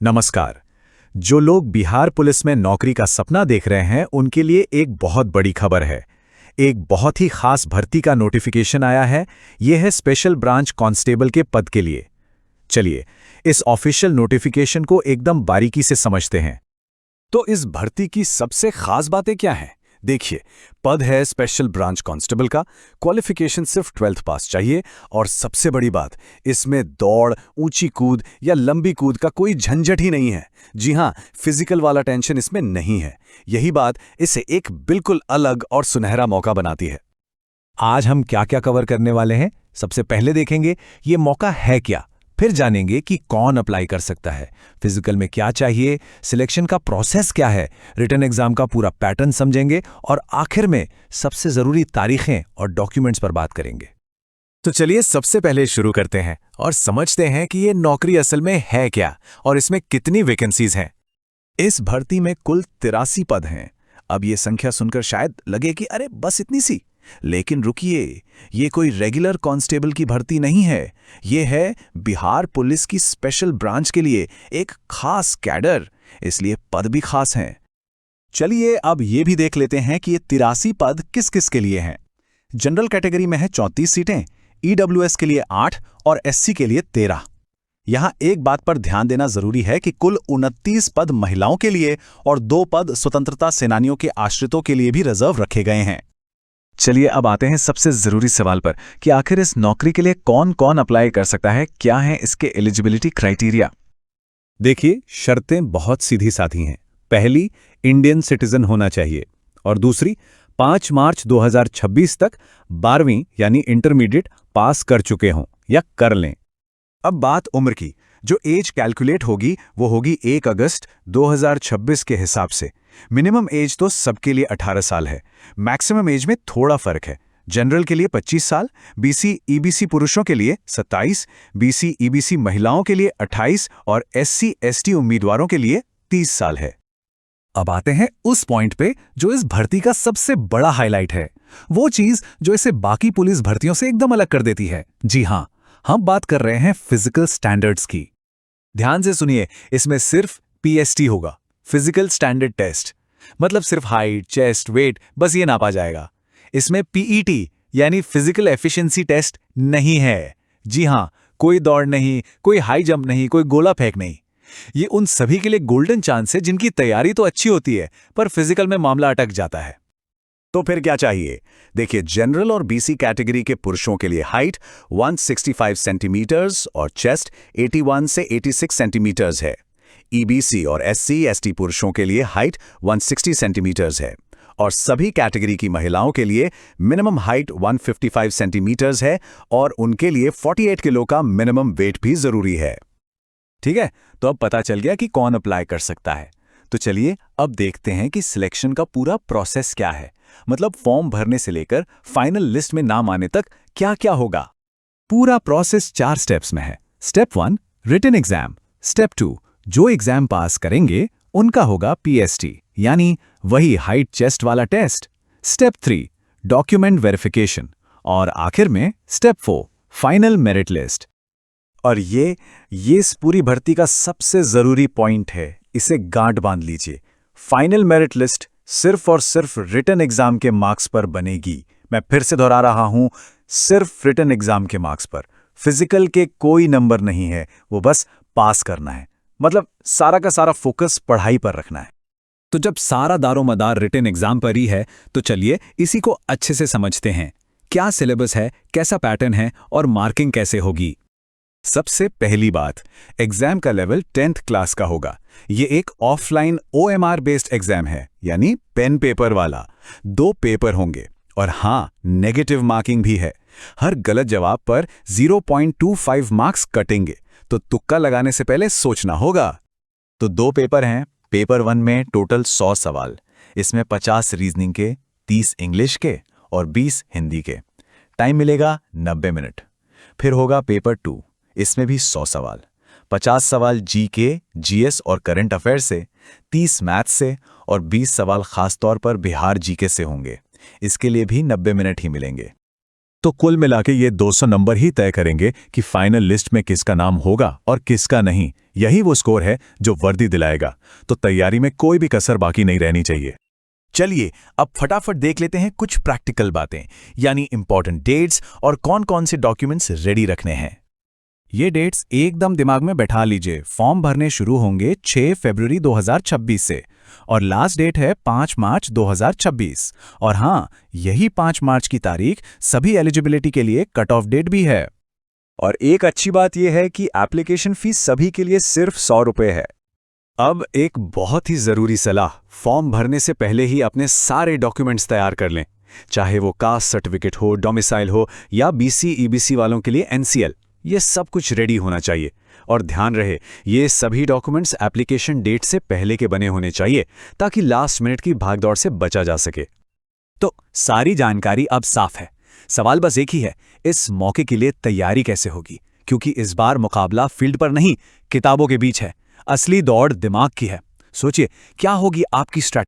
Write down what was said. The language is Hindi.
नमस्कार। जो लोग बिहार पुलिस में नौकरी का सपना देख रहे हैं उनके लिए एक बहुत बड़ी खबर है। एक बहुत ही खास भर्ती का नोटिफिकेशन आया है। यह है स्पेशल ब्रांच कांस्टेबल के पद के लिए। चलिए इस ऑफिशियल नोटिफिकेशन को एकदम बारीकी से समझते हैं। तो इस भर्ती की सबसे खास बातें क्या हैं? देखिए, पद है स्पेशल ब्रांच कांस्टेबल का, क्वालिफिकेशन सिर्फ 12th पास चाहिए और सबसे बड़ी बात, इसमें दौड़, ऊंची कूद या लंबी कूद का कोई झंझट ही नहीं है। जी हां, फिजिकल वाला टेंशन इसमें नहीं है। यही बात इसे एक बिल्कुल अलग और सुनहरा मौका बनाती है। आज हम क्या क्या कवर करने वाले हैं? सबसे पहले देखेंगे ये मौका है क्या, फिर जानेंगे कि कौन अप्लाई कर सकता है, फिजिकल में क्या चाहिए, सिलेक्शन का प्रोसेस क्या है, रिटन एग्जाम का पूरा पैटर्न समझेंगे और आखिर में सबसे जरूरी तारीखें और डॉक्यूमेंट्स पर बात करेंगे। तो चलिए सबसे पहले शुरू करते हैं और समझते हैं कि ये नौकरी असल में है क्या और इसमें कितनी वैकेंसीज हैं। इस भर्ती में कुल 83 पद हैं। अब ये संख्या सुनकर शायद लगे कि अरे बस इतनी सी, लेकिन रुकिए, ये कोई रेगुलर कांस्टेबल की भर्ती नहीं है। ये है बिहार पुलिस की स्पेशल ब्रांच के लिए एक खास कैडर, इसलिए पद भी खास हैं। चलिए अब ये भी देख लेते हैं कि ये 83 पद किस किस के लिए हैं। जनरल कैटेगरी में है 34 सीटें, ईडब्ल्यूएस के लिए 8 और एससी के लिए 13। यहां एक बात पर ध्यान देना जरूरी है कि कुल 29 पद महिलाओं के लिए और 2 पद स्वतंत्रता सेनानियों के आश्रितों के लिए भी रिजर्व रखे गए हैं। चलिए अब आते हैं सबसे जरूरी सवाल पर कि आखिर इस नौकरी के लिए कौन कौन अप्लाई कर सकता है, क्या है इसके एलिजिबिलिटी क्राइटेरिया। देखिए, शर्तें बहुत सीधी साधी हैं। पहली, इंडियन सिटीजन होना चाहिए और दूसरी, 5 मार्च 2026 तक 12वीं यानी इंटरमीडिएट पास कर चुके हों या कर लें। अब बात उम्र की, जो एज कैलकुलेट होगी वो होगी 1 अगस्त 2026 के हिसाब से। मिनिमम एज तो सबके लिए 18 साल है, मैक्सिमम एज में थोड़ा फर्क है। जनरल के लिए 25 साल, बीसी ईबीसी पुरुषों के लिए 27, बीसी ईबीसी महिलाओं के लिए 28 और एससी एसटी उम्मीदवारों के लिए 30 साल है। अब आते हैं उस पॉइंट पे जो इस भर्ती का सबसे बड़ा हाईलाइट है, वो चीज जो इसे बाकी पुलिस भर्तियों से एकदम अलग कर देती है। जी हां, हम बात कर रहे हैं फिजिकल स्टैंडर्ड्स की। ध्यान से सुनिए, इसमें सिर्फ पीएसटी होगा, फिजिकल स्टैंडर्ड टेस्ट। मतलब सिर्फ हाइट, चेस्ट, वेट बस ये नापा जाएगा। इसमें पीईटी यानी फिजिकल एफिशिएंसी टेस्ट नहीं है। जी हां, कोई दौड़ नहीं, कोई हाई जंप नहीं, कोई गोला फेंक नहीं। ये उन सभी के लिए गोल्डन चांस है जिनकी तैयारी तो अच्छी होती है पर फिजिकल में मामला अटक जाता है। तो फिर क्या चाहिए? देखिए, जनरल और बीसी कैटेगरी के पुरुषों के लिए हाइट 165 सेंटीमीटर्स और चेस्ट 81 से 86 सेंटीमीटर्स है। ईबीसी और एससी एसटी पुरुषों के लिए हाइट 160 सेंटीमीटर्स है और सभी कैटेगरी की महिलाओं के लिए मिनिमम हाइट 155 सेंटीमीटर्स है और उनके लिए 48 किलो का मिनिमम वेट भी जरूरी है। ठीक है, तो अब पता चल गया कि कौन अप्लाई कर सकता है। तो चलिए अब देखते हैं कि सिलेक्शन का पूरा प्रोसेस क्या है। मतलब फॉर्म भरने से लेकर फाइनल लिस्ट में नाम आने तक क्या क्या होगा। पूरा प्रोसेस 4 स्टेप्स में है। Step 1, written exam. स्टेप 2, जो एग्जाम पास करेंगे उनका होगा पीएसटी यानी वही हाइट चेस्ट वाला टेस्ट। स्टेप 3, डॉक्यूमेंट वेरिफिकेशन और आखिर में स्टेप 4, फाइनल मेरिट लिस्ट। और ये इस पूरी भर्ती का सबसे जरूरी पॉइंट है, इसे गांठ बांध लीजिए। फाइनल मेरिट लिस्ट सिर्फ और सिर्फ रिटन एग्जाम के मार्क्स पर बनेगी। मैं फिर से दोहरा रहा हूं, सिर्फ रिटन एग्जाम के मार्क्स पर। फिजिकल के कोई नंबर नहीं है, वो बस पास करना है। मतलब सारा का सारा फोकस पढ़ाई पर रखना है। तो जब सारा दारोमदार रिटन एग्जाम पर ही है तो चलिए इसी को अच्छे से समझते हैं। क्या सिलेबस है, कैसा पैटर्न है और मार्किंग कैसे होगी। सबसे पहली बात, एग्जाम का लेवल 10th क्लास का होगा। ये एक ऑफलाइन ओएमआर बेस्ड एग्जाम है, यानी पेन पेपर वाला। 2 पेपर होंगे और हाँ, नेगेटिव मार्किंग भी है। हर गलत जवाब पर 0.25 मार्क्स कटेंगे, तो तुक्का लगाने से पहले सोचना होगा। तो 2 पेपर हैं। पेपर 1 में टोटल 100 सवाल, इसमें 50 रीजनिंग के, 30 इंग्लिश के और 20 हिंदी के। टाइम मिलेगा 90 मिनट। फिर होगा पेपर 2, इसमें भी 100 सवाल, 50 सवाल जीके, जीएस और करंट अफेयर से, 30 मैथ्स से और 20 सवाल खासतौर पर बिहार जीके से होंगे। इसके लिए भी 90 मिनट ही मिलेंगे। तो कुल मिला के ये 200 नंबर ही तय करेंगे कि फाइनल लिस्ट में किसका नाम होगा और किसका नहीं। यही वो स्कोर है जो वर्दी दिलाएगा। तो तैयारी में कोई भी कसर बाकी नहीं रहनी चाहिए। चलिए अब फटाफट देख लेते हैं कुछ प्रैक्टिकल बातें, यानी इंपॉर्टेंट डेट्स और कौन कौन से डॉक्यूमेंट्स रेडी रखने हैं। ये डेट्स एकदम दिमाग में बैठा लीजिए। फॉर्म भरने शुरू होंगे 6 फरवरी 2026 से और लास्ट डेट है 5 मार्च 2026। और हाँ, यही 5 मार्च की तारीख सभी एलिजिबिलिटी के लिए कट ऑफ डेट भी है। और एक अच्छी बात यह है कि एप्लीकेशन फीस सभी के लिए सिर्फ 100 रुपये है। अब एक बहुत ही ज़रूरी सलाह, फॉर्म भरने से पहले ही अपने सारे डॉक्यूमेंट्स तैयार कर लें, चाहे वो कास्ट सर्टिफिकेट हो, डोमिसाइल हो या BC EBC वालों के लिए NCL। ये सब कुछ रेडी होना चाहिए। और ध्यान रहे, ये सभी डॉक्यूमेंट्स एप्लीकेशन डेट से पहले के बने होने चाहिए ताकि लास्ट मिनट की भागदौड़ से बचा जा सके। तो सारी जानकारी अब साफ है। सवाल बस एक ही है, इस मौके के लिए तैयारी कैसे होगी? क्योंकि इस बार मुकाबला फील्ड पर नहीं, किताबों के बीच है। असली दौड़ दिमाग की है। सोचिए, क्या होगी आपकी स्ट्रैटेजी?